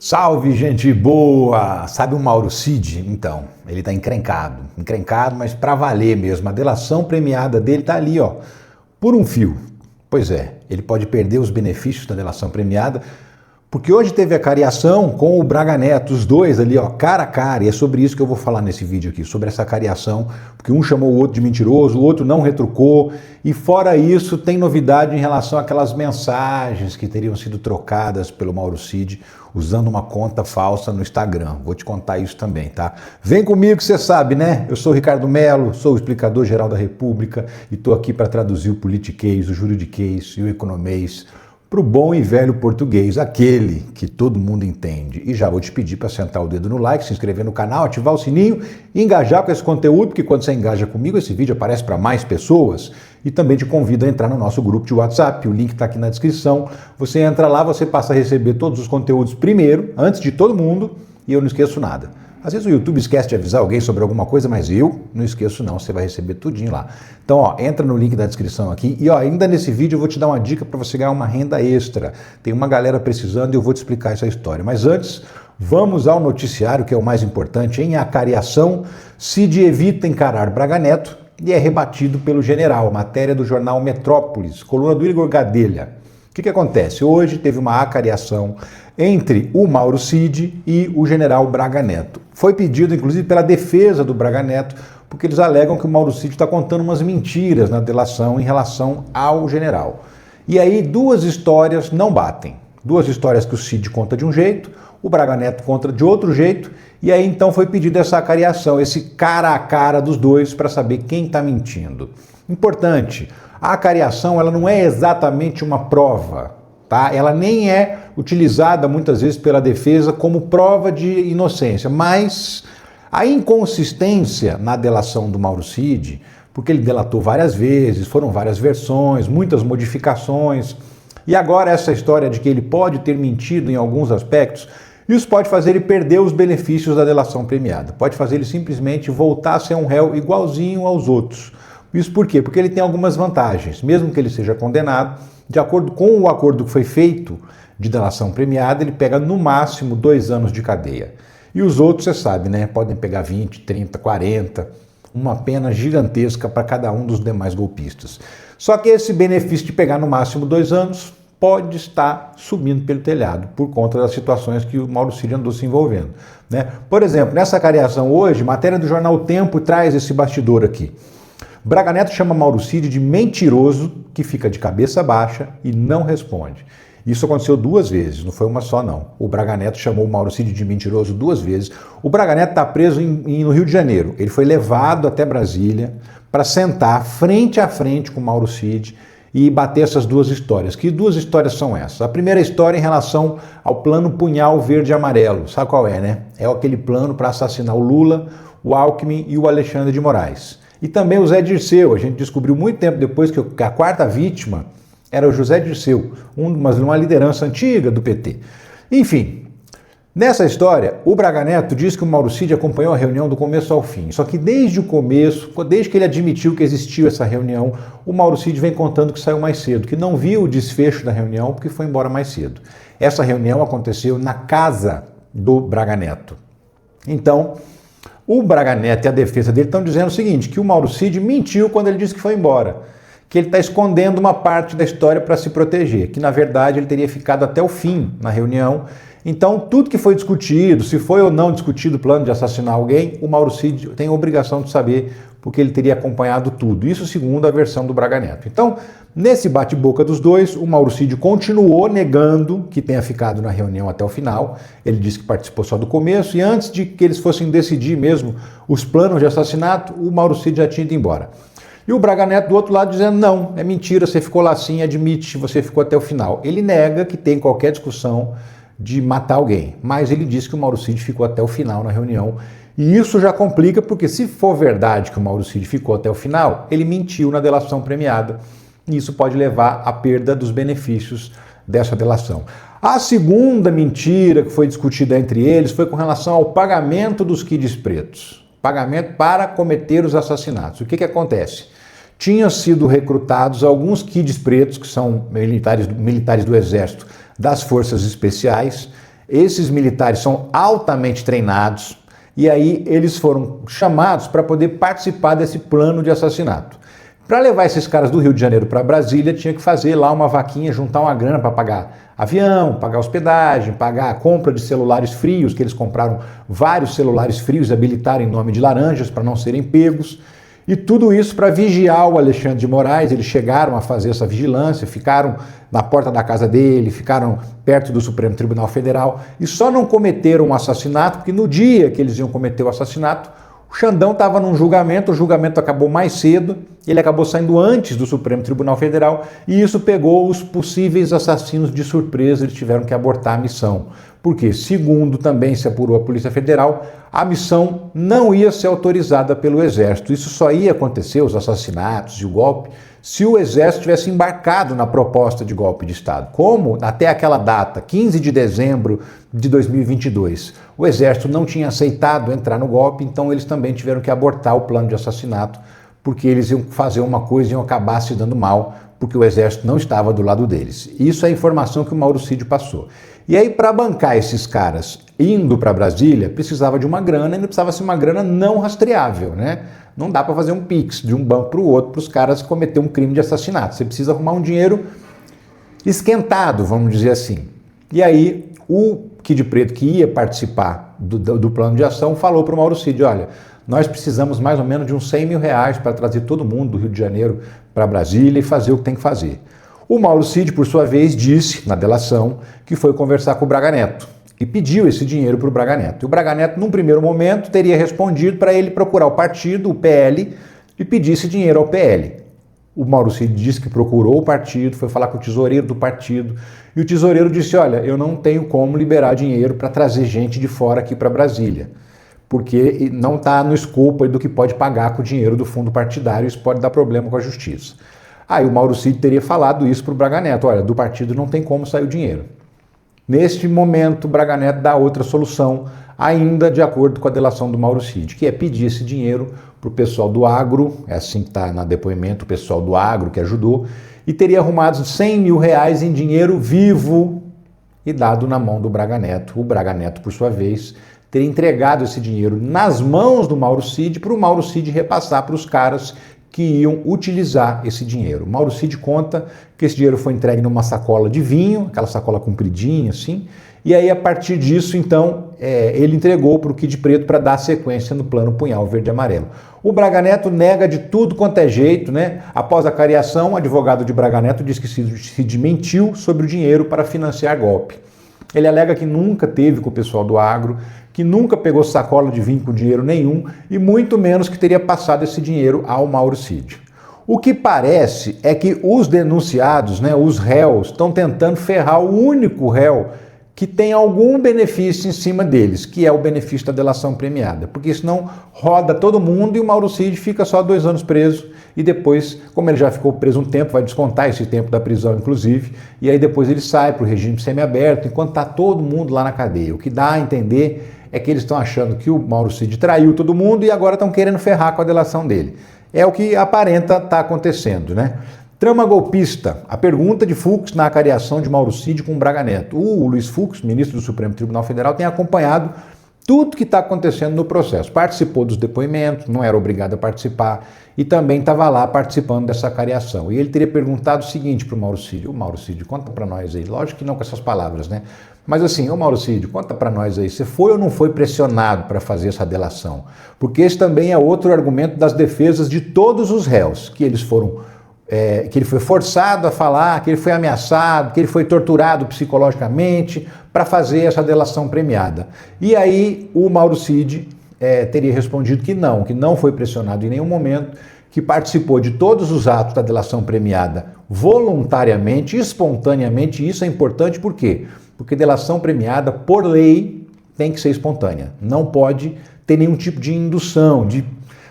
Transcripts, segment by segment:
Salve, gente boa! Sabe o Mauro Cid? Então, ele tá encrencado, mas pra valer mesmo. A delação premiada dele tá ali, ó, por um fio. Pois é, ele pode perder os benefícios da delação premiada, porque hoje teve a cariação com o Braga Neto, os dois ali, ó, cara a cara, e é sobre isso que eu vou falar nesse vídeo aqui, sobre essa cariação, porque um chamou o outro de mentiroso, o outro não retrucou, e fora isso, tem novidade em relação àquelas mensagens que teriam sido trocadas pelo Mauro Cid, usando uma conta falsa no Instagram. Vou te contar isso também, tá? Vem comigo que você sabe, né? Eu sou o Ricardo Melo, sou o explicador geral da República, e tô aqui para traduzir o politiquês, o juridiquês e o economês para o bom e velho português, aquele que todo mundo entende. E já vou te pedir para sentar o dedo no like, se inscrever no canal, ativar o sininho e engajar com esse conteúdo, porque quando você engaja comigo, esse vídeo aparece para mais pessoas. E também te convido a entrar no nosso grupo de WhatsApp, o link está aqui na descrição. Você entra lá, você passa a receber todos os conteúdos primeiro, antes de todo mundo, e eu não esqueço nada. Às vezes o YouTube esquece de avisar alguém sobre alguma coisa, mas eu não esqueço não, você vai receber tudinho lá. Então, ó, entra no link da descrição aqui e ó, ainda nesse vídeo eu vou te dar uma dica para você ganhar uma renda extra. Tem uma galera precisando e eu vou te explicar essa história. Mas antes, vamos ao noticiário, que é o mais importante. Em acariação, Cid evita encarar Braga Neto e é rebatido pelo general. Matéria do jornal Metrópolis, coluna do Igor Gadelha. O que acontece? Hoje teve uma acariação entre o Mauro Cid e o general Braga Neto. Foi pedido, inclusive, pela defesa do Braga Neto, porque eles alegam que o Mauro Cid está contando umas mentiras na delação em relação ao general. E aí duas histórias não batem. Duas histórias que o Cid conta de um jeito, o Braga Neto conta de outro jeito, e aí então foi pedido essa acariação, esse cara a cara dos dois para saber quem está mentindo. Importante, a acariação ela não é exatamente uma prova, tá? Ela nem é utilizada muitas vezes pela defesa como prova de inocência, mas a inconsistência na delação do Mauro Cid, porque ele delatou várias vezes, foram várias versões, muitas modificações, e agora essa história de que ele pode ter mentido em alguns aspectos, isso pode fazer ele perder os benefícios da delação premiada, pode fazer ele simplesmente voltar a ser um réu igualzinho aos outros. Isso por quê? Porque ele tem algumas vantagens, mesmo que ele seja condenado, de acordo com o acordo que foi feito de delação premiada, ele pega no máximo 2 anos de cadeia. E os outros, você sabe, né? Podem pegar 20, 30, 40, uma pena gigantesca para cada um dos demais golpistas. Só que esse benefício de pegar no máximo 2 anos pode estar subindo pelo telhado, por conta das situações que o Mauro Cid andou se envolvendo, né? Por exemplo, nessa cariação hoje, matéria do jornal O Tempo traz esse bastidor aqui. Braga Neto chama Mauro Cid de mentiroso que fica de cabeça baixa e não responde. Isso aconteceu 2 vezes, não foi uma só não. O Braga Neto chamou o Mauro Cid de mentiroso 2 vezes. O Braga Neto está preso no Rio de Janeiro. Ele foi levado até Brasília para sentar frente a frente com o Mauro Cid e bater essas 2 histórias. Que 2 histórias são essas? A primeira história em relação ao plano Punhal Verde e Amarelo. Sabe qual é, né? É aquele plano para assassinar o Lula, o Alckmin e o Alexandre de Moraes. E também o Zé Dirceu. A gente descobriu muito tempo depois que a 4ª vítima era o José Dirceu, uma liderança antiga do PT. Enfim, nessa história, o Braga Neto diz que o Mauro Cid acompanhou a reunião do começo ao fim. Só que desde o começo, desde que ele admitiu que existiu essa reunião, o Mauro Cid vem contando que saiu mais cedo, que não viu o desfecho da reunião porque foi embora mais cedo. Essa reunião aconteceu na casa do Braga Neto. Então, o Braga Neto e a defesa dele estão dizendo o seguinte, que o Mauro Cid mentiu quando ele disse que foi embora, que ele está escondendo uma parte da história para se proteger, que na verdade ele teria ficado até o fim na reunião. Então tudo que foi discutido, se foi ou não discutido o plano de assassinar alguém, o Mauro Cid tem a obrigação de saber, porque ele teria acompanhado tudo, isso segundo a versão do Braga Neto. Então, nesse bate-boca dos dois, o Mauro Cid continuou negando que tenha ficado na reunião até o final. Ele disse que participou só do começo e antes de que eles fossem decidir mesmo os planos de assassinato, o Mauro Cid já tinha ido embora. E o Braga Neto do outro lado dizendo, não, é mentira, você ficou lá sim, admite, você ficou até o final. Ele nega que tem qualquer discussão de matar alguém, mas ele disse que o Mauro Cid ficou até o final na reunião. E isso já complica, porque se for verdade que o Mauro Cid ficou até o final, ele mentiu na delação premiada. E isso pode levar à perda dos benefícios dessa delação. A segunda mentira que foi discutida entre eles foi com relação ao pagamento dos quids pretos. Pagamento para cometer os assassinatos. O que acontece? Tinham sido recrutados alguns quids pretos, que são militares do Exército, das Forças Especiais, Esses militares são altamente treinados e aí eles foram chamados para poder participar desse plano de assassinato. Para levar esses caras do Rio de Janeiro para Brasília, tinha que fazer lá uma vaquinha, juntar uma grana para pagar avião, pagar hospedagem, pagar a compra de celulares frios, que eles compraram vários celulares frios e habilitaram em nome de laranjas para não serem pegos. E tudo isso para vigiar o Alexandre de Moraes. Eles chegaram a fazer essa vigilância, ficaram na porta da casa dele, ficaram perto do Supremo Tribunal Federal e só não cometeram um assassinato, porque no dia que eles iam cometer o assassinato, o Xandão estava num julgamento, o julgamento acabou mais cedo, ele acabou saindo antes do Supremo Tribunal Federal e isso pegou os possíveis assassinos de surpresa, eles tiveram que abortar a missão. Porque, segundo também se apurou a Polícia Federal, a missão não ia ser autorizada pelo Exército. Isso só ia acontecer, os assassinatos e o golpe, se o Exército tivesse embarcado na proposta de golpe de Estado. Como, até aquela data, 15 de dezembro de 2022, o Exército não tinha aceitado entrar no golpe, então eles também tiveram que abortar o plano de assassinato, porque eles iam fazer uma coisa e iam acabar se dando mal, porque o Exército não estava do lado deles. Isso é a informação que o Mauro Cid passou. E aí, para bancar esses caras indo para Brasília, precisava de uma grana, e não precisava ser uma grana não rastreável, né? Não dá para fazer um pix de um banco para o outro para os caras cometer um crime de assassinato. Você precisa arrumar um dinheiro esquentado, vamos dizer assim. E aí, o Kid Preto, que ia participar do plano de ação, falou para o Mauro Cid, olha, nós precisamos mais ou menos de uns 100 mil reais para trazer todo mundo do Rio de Janeiro para Brasília e fazer o que tem que fazer. O Mauro Cid, por sua vez, disse na delação que foi conversar com o Braga Neto e pediu esse dinheiro para o Braga Neto. E o Braga Neto, num primeiro momento, teria respondido para ele procurar o partido, o PL, e pedir esse dinheiro ao PL. O Mauro Cid disse que procurou o partido, foi falar com o tesoureiro do partido, e o tesoureiro disse, olha, eu não tenho como liberar dinheiro para trazer gente de fora aqui para Brasília, porque não está no escopo do que pode pagar com o dinheiro do fundo partidário, isso pode dar problema com a justiça. Aí o Mauro Cid teria falado isso para o Braga Neto, olha, do partido não tem como sair o dinheiro. Neste momento, o Braga Neto dá outra solução, ainda de acordo com a delação do Mauro Cid, que é pedir esse dinheiro para o pessoal do agro, é assim que está no depoimento, o pessoal do agro que ajudou, e teria arrumado 100 mil reais em dinheiro vivo e dado na mão do Braga Neto. O Braga Neto, por sua vez, teria entregado esse dinheiro nas mãos do Mauro Cid para o Mauro Cid repassar para os caras que iam utilizar esse dinheiro. O Mauro Cid conta que esse dinheiro foi entregue numa sacola de vinho, aquela sacola compridinha assim, e aí a partir disso, então, ele entregou para o Kid Preto para dar sequência no plano Punhal Verde e Amarelo. O Braga Neto nega de tudo quanto é jeito, né? Após a cariação, o advogado de Braga Neto diz que Cid mentiu sobre o dinheiro para financiar golpe. Ele alega que nunca teve com o pessoal do agro, que nunca pegou sacola de vinho com dinheiro nenhum e muito menos que teria passado esse dinheiro ao Mauro Cid. O que parece é que os denunciados, né, os réus, estão tentando ferrar o único réu que tem algum benefício em cima deles, que é o benefício da delação premiada, porque senão roda todo mundo e o Mauro Cid fica só 2 anos preso e depois, como ele já ficou preso um tempo, vai descontar esse tempo da prisão, inclusive, e aí depois ele sai para o regime semiaberto, enquanto está todo mundo lá na cadeia. O que dá a entender é que eles estão achando que o Mauro Cid traiu todo mundo e agora estão querendo ferrar com a delação dele. É o que aparenta estar acontecendo, né? Trama golpista. A pergunta de Fux na acariação de Mauro Cid com Braga Neto. O Luiz Fux, ministro do Supremo Tribunal Federal, tem acompanhado tudo que está acontecendo no processo. Participou dos depoimentos, não era obrigado a participar, e também estava lá participando dessa acariação. E ele teria perguntado o seguinte para o Mauro Cid. Ô Mauro Cid, conta para nós aí. Lógico que não com essas palavras, né? Mas assim, ô Mauro Cid, conta para nós aí. Você foi ou não foi pressionado para fazer essa delação? Porque esse também é outro argumento das defesas de todos os réus, que eles foram... que ele foi forçado a falar, que ele foi ameaçado, que ele foi torturado psicologicamente para fazer essa delação premiada. E aí o Mauro Cid teria respondido que não foi pressionado em nenhum momento, que participou de todos os atos da delação premiada voluntariamente, espontaneamente, e isso é importante por quê? Porque delação premiada, por lei, tem que ser espontânea. Não pode ter nenhum tipo de indução, de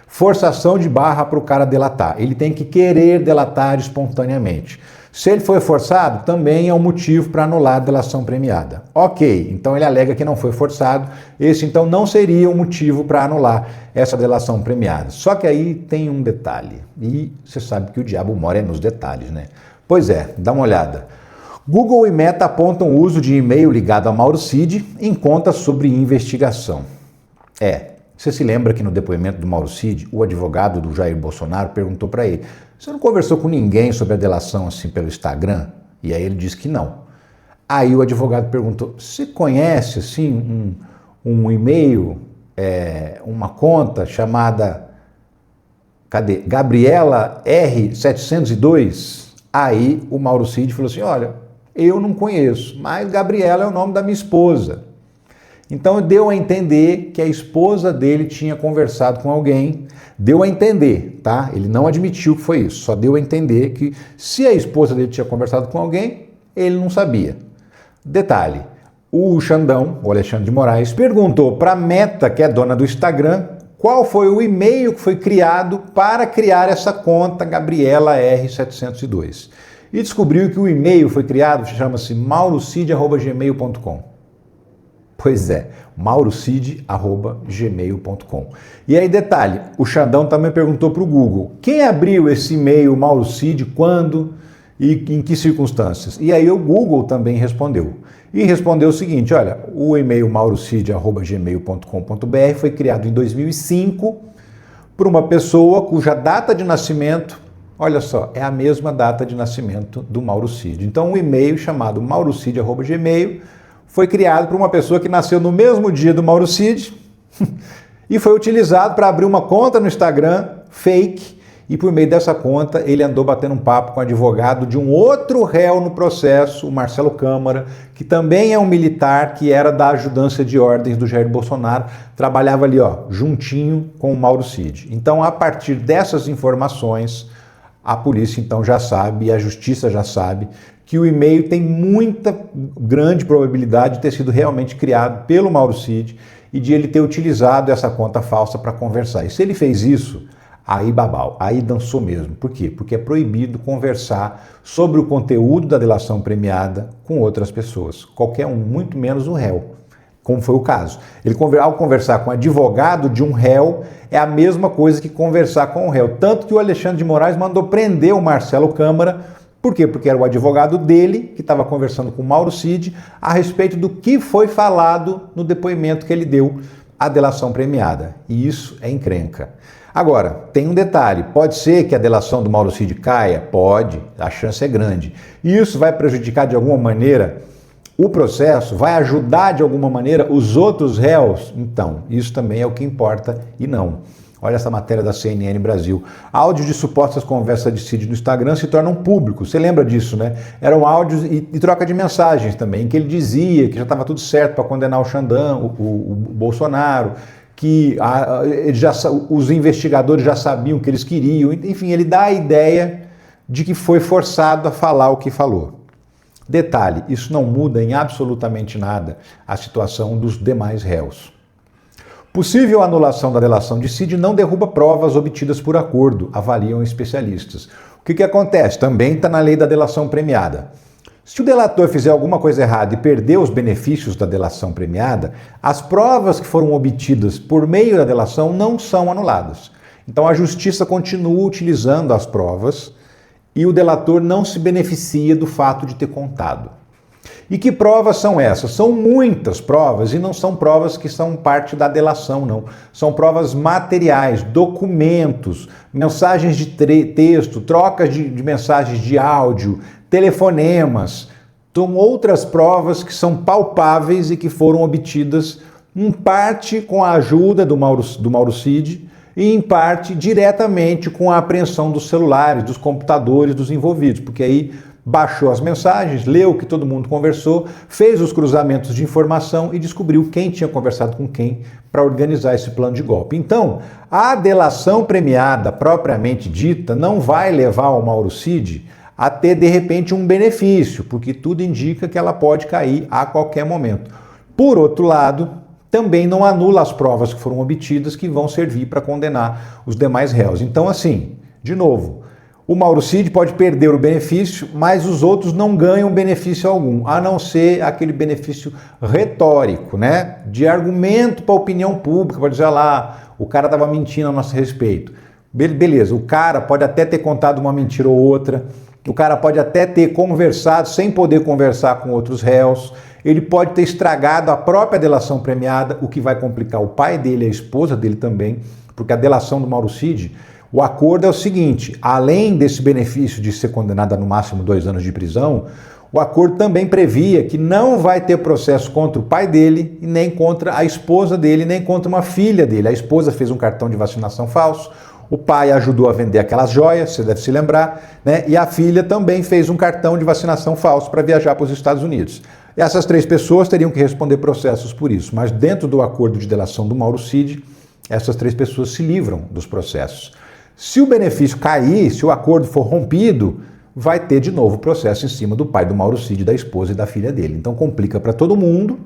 forçação de barra para o cara delatar. Ele tem que querer delatar espontaneamente. Se ele foi forçado, também é um motivo para anular a delação premiada. Ok, então ele alega que não foi forçado. Esse, então, não seria um motivo para anular essa delação premiada. Só que aí tem um detalhe. E você sabe que o diabo mora nos detalhes, né? Pois é, dá uma olhada. Google e Meta apontam o uso de e-mail ligado a Mauro Cid em contas sobre investigação. Você se lembra que no depoimento do Mauro Cid, o advogado do Jair Bolsonaro perguntou para ele: você não conversou com ninguém sobre a delação assim pelo Instagram? E aí ele disse que não. Aí o advogado perguntou: você conhece assim um e-mail, uma conta chamada, Gabriela R702? Aí o Mauro Cid falou assim: olha, eu não conheço, mas Gabriela é o nome da minha esposa. Então deu a entender que a esposa dele tinha conversado com alguém, deu a entender, tá? Ele não admitiu que foi isso, só deu a entender que se a esposa dele tinha conversado com alguém, ele não sabia. Detalhe, o Xandão, o Alexandre de Moraes, perguntou para a Meta, que é dona do Instagram, qual foi o e-mail que foi criado para criar essa conta Gabriela R702. E descobriu que o e-mail foi criado, chama-se maurocid@gmail.com. Pois é, maurocid@gmail.com. E aí, detalhe, o Xandão também perguntou para o Google: quem abriu esse e-mail Maurocid, quando e em que circunstâncias? E aí o Google também respondeu. E respondeu o seguinte: olha, o e-mail maurocid@gmail.com.br foi criado em 2005 por uma pessoa cuja data de nascimento, olha só, é a mesma data de nascimento do Mauro Cid. Então, um e-mail chamado maurocid@gmail foi criado por uma pessoa que nasceu no mesmo dia do Mauro Cid e foi utilizado para abrir uma conta no Instagram fake, e por meio dessa conta ele andou batendo um papo com o advogado de um outro réu no processo, o Marcelo Câmara, que também é um militar que era da ajudância de ordens do Jair Bolsonaro, trabalhava ali, juntinho com o Mauro Cid. Então, a partir dessas informações, a polícia então já sabe, e a justiça já sabe, que o e-mail tem muita grande probabilidade de ter sido realmente criado pelo Mauro Cid e de ele ter utilizado essa conta falsa para conversar. E se ele fez isso, aí babau, aí dançou mesmo. Por quê? Porque é proibido conversar sobre o conteúdo da delação premiada com outras pessoas. Qualquer um, muito menos o réu, como foi o caso. Ele, ao conversar com o advogado de um réu, é a mesma coisa que conversar com o réu. Tanto que o Alexandre de Moraes mandou prender o Marcelo Câmara. Por quê? Porque era o advogado dele que estava conversando com o Mauro Cid a respeito do que foi falado no depoimento que ele deu à delação premiada. E isso é encrenca. Agora, tem um detalhe: pode ser que a delação do Mauro Cid caia? Pode, a chance é grande. E isso vai prejudicar de alguma maneira o processo? Vai ajudar de alguma maneira os outros réus? Então, isso também é o que importa e não. Olha essa matéria da CNN Brasil. Áudios de supostas conversas de Cid no Instagram se tornam públicos. Você lembra disso, né? Eram áudios e troca de mensagens também, em que ele dizia que já estava tudo certo para condenar o Xandão, o Bolsonaro, que os investigadores já sabiam o que eles queriam. Enfim, ele dá a ideia de que foi forçado a falar o que falou. Detalhe, isso não muda em absolutamente nada a situação dos demais réus. Possível anulação da delação de Cid não derruba provas obtidas por acordo, avaliam especialistas. O que acontece? Também está na lei da delação premiada. Se o delator fizer alguma coisa errada e perder os benefícios da delação premiada, as provas que foram obtidas por meio da delação não são anuladas. Então a justiça continua utilizando as provas e o delator não se beneficia do fato de ter contado. E que provas são essas? São muitas provas e não são provas que são parte da delação, não. São provas materiais, documentos, mensagens de texto, trocas de mensagens de áudio, telefonemas. São outras provas que são palpáveis e que foram obtidas em parte com a ajuda do Mauro Cid e em parte diretamente com a apreensão dos celulares, dos computadores dos envolvidos, porque aí baixou as mensagens, leu o que todo mundo conversou, fez os cruzamentos de informação e descobriu quem tinha conversado com quem para organizar esse plano de golpe. Então, a delação premiada propriamente dita não vai levar o Mauro Cid a ter, de repente, um benefício, porque tudo indica que ela pode cair a qualquer momento. Por outro lado, também não anula as provas que foram obtidas que vão servir para condenar os demais réus. Então, assim, de novo, o Mauro Cid pode perder o benefício, mas os outros não ganham benefício algum, a não ser aquele benefício retórico, né? De argumento para a opinião pública, para dizer lá, o cara estava mentindo a nosso respeito. Beleza, o cara pode até ter contado uma mentira ou outra, o cara pode até ter conversado sem poder conversar com outros réus, ele pode ter estragado a própria delação premiada, o que vai complicar o pai dele e a esposa dele também, porque a delação do Mauro Cid, o acordo é o seguinte, além desse benefício de ser condenado a no máximo 2 anos de prisão, o acordo também previa que não vai ter processo contra o pai dele, e nem contra a esposa dele, nem contra uma filha dele. A esposa fez um cartão de vacinação falso, o pai ajudou a vender aquelas joias, você deve se lembrar, né? E a filha também fez um cartão de vacinação falso para viajar para os Estados Unidos. Essas 3 pessoas teriam que responder processos por isso, mas dentro do acordo de delação do Mauro Cid, essas 3 pessoas se livram dos processos. Se o benefício cair, se o acordo for rompido, vai ter de novo processo em cima do pai do Mauro Cid, da esposa e da filha dele. Então complica para todo mundo,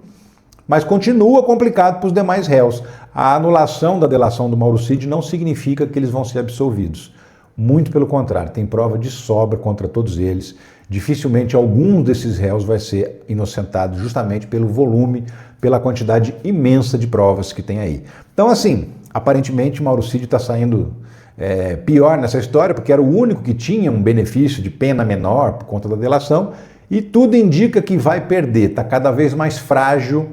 mas continua complicado para os demais réus. A anulação da delação do Mauro Cid não significa que eles vão ser absolvidos. Muito pelo contrário, tem prova de sobra contra todos eles. Dificilmente algum desses réus vai ser inocentado justamente pelo volume, pela quantidade imensa de provas que tem aí. Então assim, aparentemente Mauro Cid está saindo pior nessa história, porque era o único que tinha um benefício de pena menor por conta da delação, e tudo indica que vai perder, está cada vez mais frágil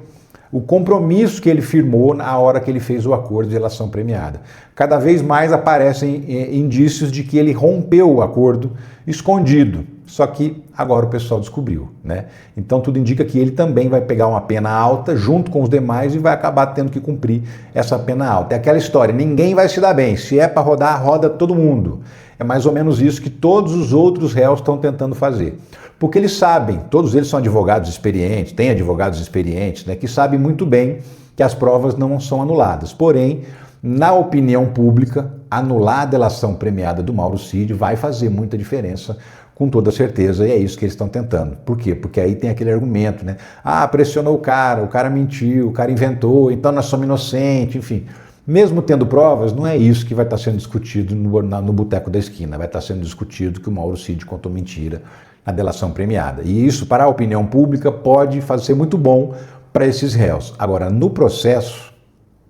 o compromisso que ele firmou na hora que ele fez o acordo de delação premiada. Cada vez mais aparecem indícios de que ele rompeu o acordo escondido, só que agora o pessoal descobriu, né? Então tudo indica que ele também vai pegar uma pena alta junto com os demais e vai acabar tendo que cumprir essa pena alta. É aquela história, ninguém vai se dar bem, se é para rodar, roda todo mundo. É mais ou menos isso que todos os outros réus estão tentando fazer. Porque eles sabem, todos eles são advogados experientes, têm advogados experientes, né, que sabem muito bem que as provas não são anuladas. Porém, na opinião pública, anular a delação premiada do Mauro Cid vai fazer muita diferença, com toda certeza, e é isso que eles estão tentando. Por quê? Porque aí tem aquele argumento, né? Ah, pressionou o cara mentiu, o cara inventou, então nós somos inocentes, enfim. Mesmo tendo provas, não é isso que vai estar sendo discutido no boteco da esquina. Vai estar sendo discutido que o Mauro Cid contou mentira na delação premiada. E isso, para a opinião pública, pode ser muito bom para esses réus. Agora, no processo,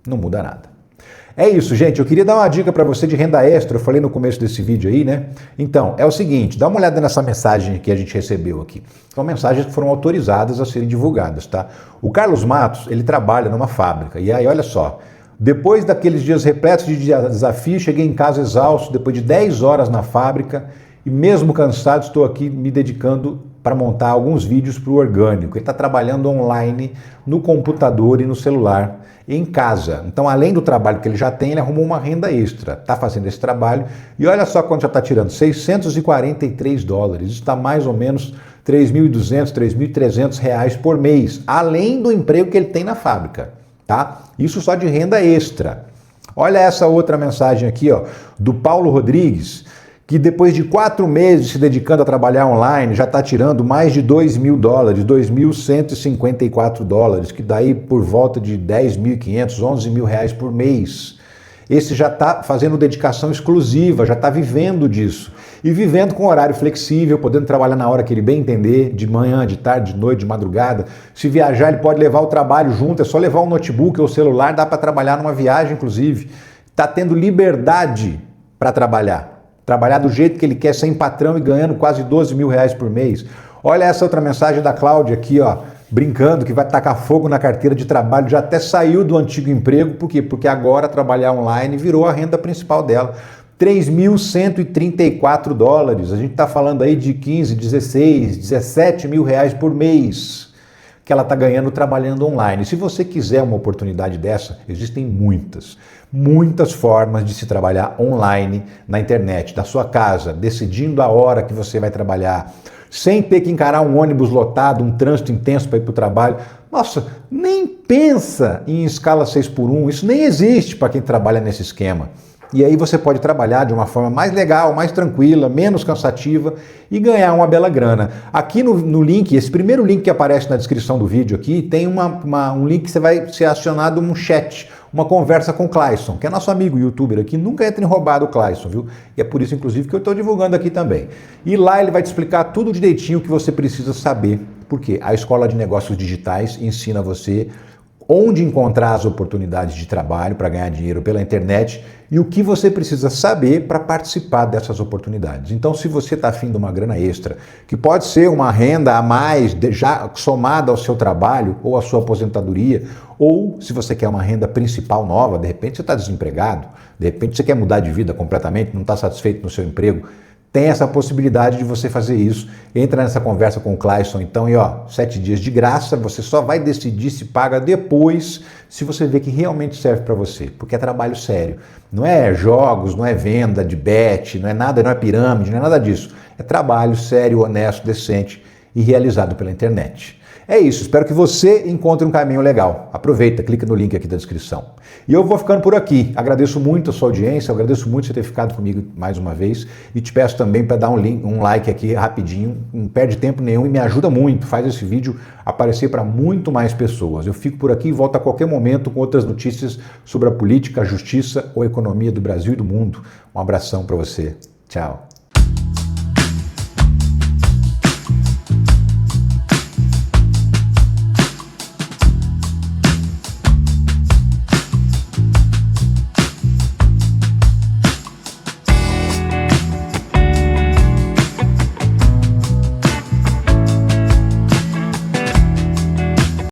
não muda nada. É isso, gente. Eu queria dar uma dica para você de renda extra. Eu falei no começo desse vídeo aí, né? Então, é o seguinte, dá uma olhada nessa mensagem que a gente recebeu aqui. São mensagens que foram autorizadas a serem divulgadas, tá? O Carlos Matos, ele trabalha numa fábrica. E aí, olha só, depois daqueles dias repletos de desafio, cheguei em casa exausto, depois de 10 horas na fábrica, e mesmo cansado, estou aqui me dedicando para montar alguns vídeos para o Orgânico. Ele está trabalhando online, no computador e no celular, em casa. Então, além do trabalho que ele já tem, ele arrumou uma renda extra. Está fazendo esse trabalho e olha só quanto já está tirando, $643. Isso está mais ou menos R$3.200, R$3.300 por mês, além do emprego que ele tem na fábrica. Tá? Isso só de renda extra. Olha essa outra mensagem aqui, ó, do Paulo Rodrigues, que depois de 4 meses se dedicando a trabalhar online, já está tirando mais de $2.000, $2.154, que daí por volta de R$10.500, R$11.000 por mês. Esse já está fazendo dedicação exclusiva, já está vivendo disso. E vivendo com horário flexível, podendo trabalhar na hora que ele bem entender, de manhã, de tarde, de noite, de madrugada. Se viajar, ele pode levar o trabalho junto, é só levar o notebook ou o celular, dá para trabalhar numa viagem, inclusive. Está tendo liberdade para trabalhar. Trabalhar do jeito que ele quer, sem patrão e ganhando quase R$12.000 por mês. Olha essa outra mensagem da Cláudia aqui, ó, brincando que vai tacar fogo na carteira de trabalho, já até saiu do antigo emprego, por quê? Porque agora trabalhar online virou a renda principal dela. $3.134. A gente está falando aí de 15, 16, R$17.000 por mês que ela está ganhando trabalhando online. Se você quiser uma oportunidade dessa, existem muitas formas de se trabalhar online na internet, da sua casa, decidindo a hora que você vai trabalhar, sem ter que encarar um ônibus lotado, um trânsito intenso para ir para o trabalho. Nossa, nem pensa em escala 6x1, isso nem existe para quem trabalha nesse esquema. E aí você pode trabalhar de uma forma mais legal, mais tranquila, menos cansativa e ganhar uma bela grana. Aqui no link, esse primeiro link que aparece na descrição do vídeo aqui, tem um link que você vai ser acionado um chat, uma conversa com o Clayson, que é nosso amigo youtuber aqui, nunca entra em roubado o Clayson, viu? E é por isso, inclusive, que eu estou divulgando aqui também. E lá ele vai te explicar tudo direitinho o que você precisa saber, porque a Escola de Negócios Digitais ensina você onde encontrar as oportunidades de trabalho para ganhar dinheiro pela internet e o que você precisa saber para participar dessas oportunidades. Então, se você está afim de uma grana extra, que pode ser uma renda a mais já somada ao seu trabalho ou à sua aposentadoria, ou se você quer uma renda principal nova, de repente você está desempregado, de repente você quer mudar de vida completamente, não está satisfeito no seu emprego, tem essa possibilidade de você fazer isso. Entra nessa conversa com o Clayson, então, e 7 dias de graça, você só vai decidir se paga depois, se você vê que realmente serve para você, porque é trabalho sério. Não é jogos, não é venda de bet, não é nada, não é pirâmide, não é nada disso. É trabalho sério, honesto, decente e realizado pela internet. É isso, espero que você encontre um caminho legal. Aproveita, clica no link aqui da descrição. E eu vou ficando por aqui. Agradeço muito a sua audiência, agradeço muito você ter ficado comigo mais uma vez e te peço também para dar um like aqui rapidinho, não perde tempo nenhum e me ajuda muito, faz esse vídeo aparecer para muito mais pessoas. Eu fico por aqui e volto a qualquer momento com outras notícias sobre a política, a justiça ou a economia do Brasil e do mundo. Um abração para você. Tchau.